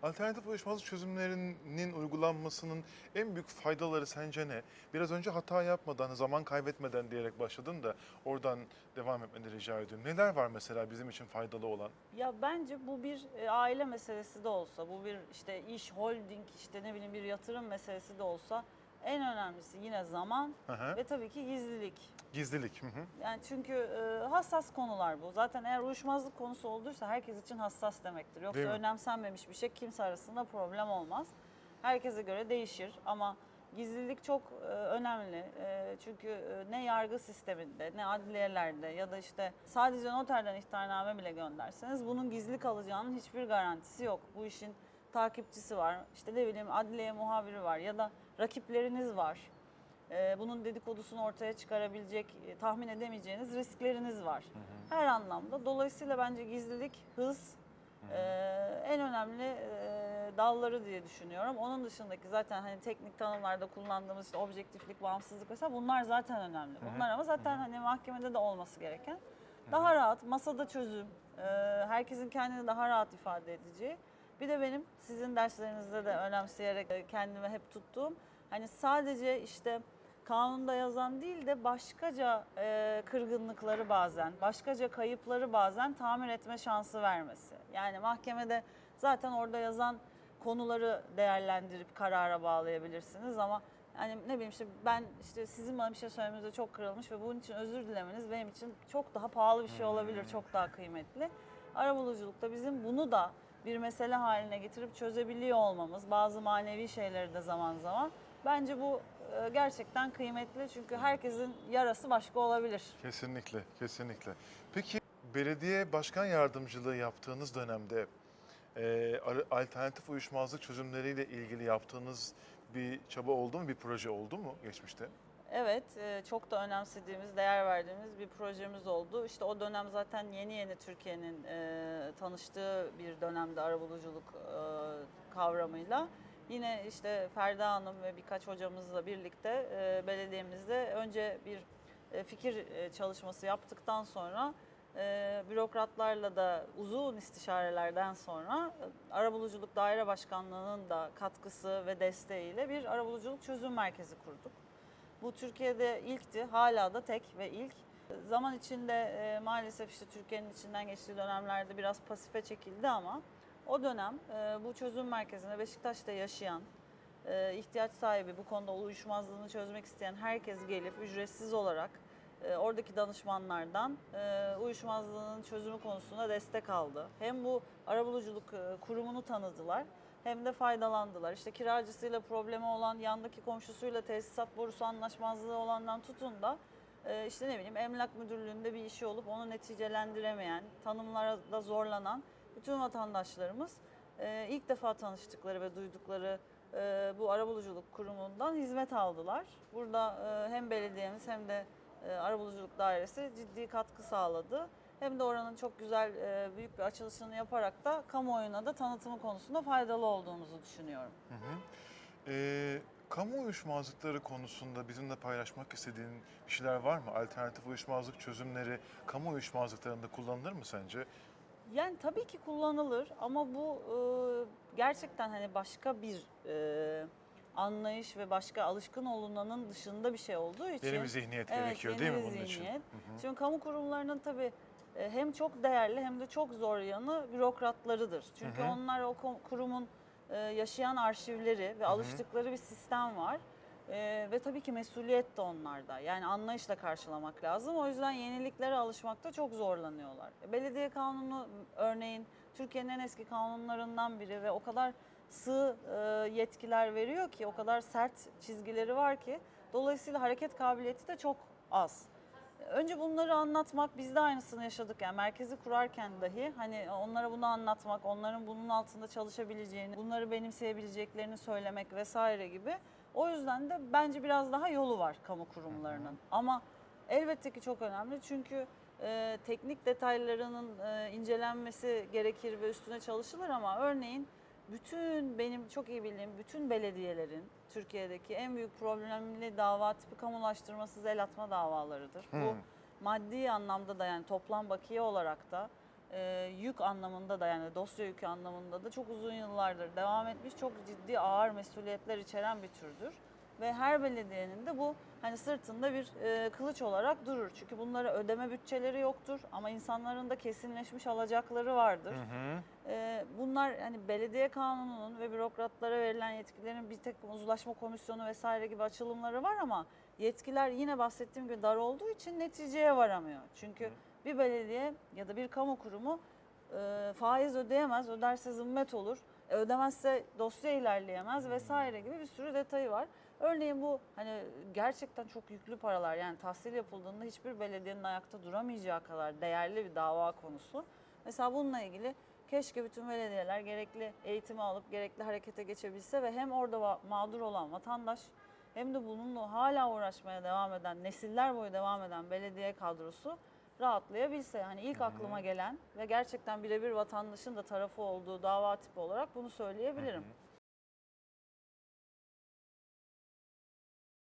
Alternatif uyuşmazlık çözümlerinin uygulanmasının en büyük faydaları sence ne? Biraz önce hata yapmadan, zaman kaybetmeden diyerek başladın da oradan devam etmeni rica ediyorum. Neler var mesela bizim için faydalı olan? Ya bence bu bir aile meselesi de olsa, bu bir işte iş, holding, işte ne bileyim bir yatırım meselesi de olsa en önemlisi yine zaman Hı hı. ve tabii ki gizlilik. Gizlilik. Hı hı. Yani çünkü hassas konular bu. Zaten eğer uyuşmazlık konusu olduysa herkes için hassas demektir. Yoksa Değil mi? önemsenmemiş bir şey kimse arasında problem olmaz. Herkese göre değişir ama gizlilik çok önemli. Çünkü ne yargı sisteminde ne adliyelerde ya da işte sadece noterden ihtarname bile gönderseniz bunun gizli kalacağının hiçbir garantisi yok. Bu işin takipçisi var, işte ne bileyim adliye muhabiri var ya da rakipleriniz var. Bunun dedikodusunu ortaya çıkarabilecek, tahmin edemeyeceğiniz riskleriniz var. Her anlamda. Dolayısıyla bence gizlilik, hız en önemli dalları diye düşünüyorum. Onun dışındaki zaten hani teknik tanımlarda kullandığımız işte objektiflik, bağımsızlık mesela bunlar zaten önemli. Bunlar ama zaten hani mahkemede de olması gereken. Daha rahat, masada çözüm, herkesin kendini daha rahat ifade edeceği. Bir de benim sizin derslerinizde de önemseyerek kendime hep tuttuğum hani sadece işte kanunda yazan değil de başkaca kırgınlıkları bazen, başkaca kayıpları bazen tamir etme şansı vermesi. Yani mahkemede zaten orada yazan konuları değerlendirip karara bağlayabilirsiniz ama yani ne bileyim işte ben işte sizin bana bir şey söylemenizde çok kırılmış ve bunun için özür dilemeniz benim için çok daha pahalı bir şey olabilir, çok daha kıymetli. Arabuluculukta bizim bunu da bir mesele haline getirip çözebiliyor olmamız, bazı manevi şeyleri de zaman zaman bence bu gerçekten kıymetli çünkü herkesin yarası başka olabilir. Kesinlikle, kesinlikle. Peki belediye başkan yardımcılığı yaptığınız dönemde alternatif uyuşmazlık çözümleriyle ilgili yaptığınız bir çaba oldu mu, bir proje oldu mu geçmişte? Evet, çok da önemsediğimiz, değer verdiğimiz bir projemiz oldu. İşte o dönem zaten yeni yeni Türkiye'nin tanıştığı bir dönemde arabuluculuk kavramıyla. Yine işte Ferda Hanım ve birkaç hocamızla birlikte belediyemizde önce bir fikir çalışması yaptıktan sonra bürokratlarla da uzun istişarelerden sonra Arabuluculuk Daire Başkanlığı'nın da katkısı ve desteğiyle bir arabuluculuk çözüm merkezi kurduk. Bu Türkiye'de ilkti, hala da tek ve ilk. Zaman içinde maalesef işte Türkiye'nin içinden geçtiği dönemlerde biraz pasife çekildi ama o dönem bu çözüm merkezine Beşiktaş'ta yaşayan, ihtiyaç sahibi, bu konuda uyuşmazlığını çözmek isteyen herkes gelip ücretsiz olarak oradaki danışmanlardan uyuşmazlığının çözümü konusunda destek aldı. Hem bu arabuluculuk kurumunu tanıdılar hem de faydalandılar. İşte kiracısıyla problemi olan, yandaki komşusuyla tesisat borusu anlaşmazlığı olandan tutun da işte ne bileyim emlak müdürlüğünde bir işi olup onu neticelendiremeyen, tanımlarda zorlanan bütün vatandaşlarımız ilk defa tanıştıkları ve duydukları bu arabuluculuk kurumundan hizmet aldılar. Burada hem belediyemiz hem de Arabuluculuk Dairesi ciddi katkı sağladı. Hem de oranın çok güzel, büyük bir açılışını yaparak da kamuoyuna da tanıtımı konusunda faydalı olduğumuzu düşünüyorum. Hı hı. Kamu uyuşmazlıkları konusunda bizimle paylaşmak istediğin bir şeyler var mı? Alternatif uyuşmazlık çözümleri kamu uyuşmazlıklarında kullanılır mı sence? Yani tabii ki kullanılır ama bu gerçekten hani başka bir anlayış ve başka alışkın olunanın dışında bir şey olduğu için. Yeni bir zihniyet Evet, gerekiyor yeni değil mi bir bunun için? zihniyet. Hı hı. Şimdi kamu kurumlarının tabii hem çok değerli hem de çok zor yanı bürokratlarıdır. Çünkü Hı hı. onlar o kurumun yaşayan arşivleri ve alıştıkları bir sistem var. Ve tabii ki mesuliyet de onlarda. Yani anlayışla karşılamak lazım. O yüzden yeniliklere alışmakta çok zorlanıyorlar. Belediye kanunu örneğin Türkiye'nin en eski kanunlarından biri ve o kadar sığ yetkiler veriyor ki, o kadar sert çizgileri var ki dolayısıyla hareket kabiliyeti de çok az. Önce bunları anlatmak, biz de aynısını yaşadık yani merkezi kurarken dahi hani onlara bunu anlatmak, onların bunun altında çalışabileceğini, bunları benimseyebileceklerini söylemek vesaire gibi. O yüzden de bence biraz daha yolu var kamu kurumlarının. Ama elbette ki çok önemli çünkü teknik detaylarının incelenmesi gerekir ve üstüne çalışılır ama örneğin bütün benim çok iyi bildiğim bütün belediyelerin Türkiye'deki en büyük problemli dava tipi kamulaştırmasız el atma davalarıdır. Bu maddi anlamda da yani toplam bakiye olarak da yük anlamında da, yani dosya yükü anlamında da çok uzun yıllardır devam etmiş, çok ciddi ağır mesuliyetler içeren bir türdür. Ve her belediyenin de bu hani sırtında bir kılıç olarak durur. Çünkü bunlara ödeme bütçeleri yoktur ama insanların da kesinleşmiş alacakları vardır. Bunlar hani belediye kanununun ve bürokratlara verilen yetkilerin bir tek uzlaşma komisyonu vesaire gibi açılımları var ama yetkiler yine bahsettiğim gibi dar olduğu için neticeye varamıyor. Çünkü bir belediye ya da bir kamu kurumu faiz ödeyemez, öderse zimmet olur, ödemezse dosya ilerleyemez vesaire gibi bir sürü detayı var. Örneğin bu hani gerçekten çok yüklü paralar, yani tahsil yapıldığında hiçbir belediyenin ayakta duramayacağı kadar değerli bir dava konusu. Mesela bununla ilgili keşke bütün belediyeler gerekli eğitimi alıp gerekli harekete geçebilse ve hem orada mağdur olan vatandaş hem de bununla hala uğraşmaya devam eden, nesiller boyu devam eden belediye kadrosu rahatlayabilse. Yani ilk aklıma gelen ve gerçekten birebir vatandaşın da tarafı olduğu dava tipi olarak bunu söyleyebilirim.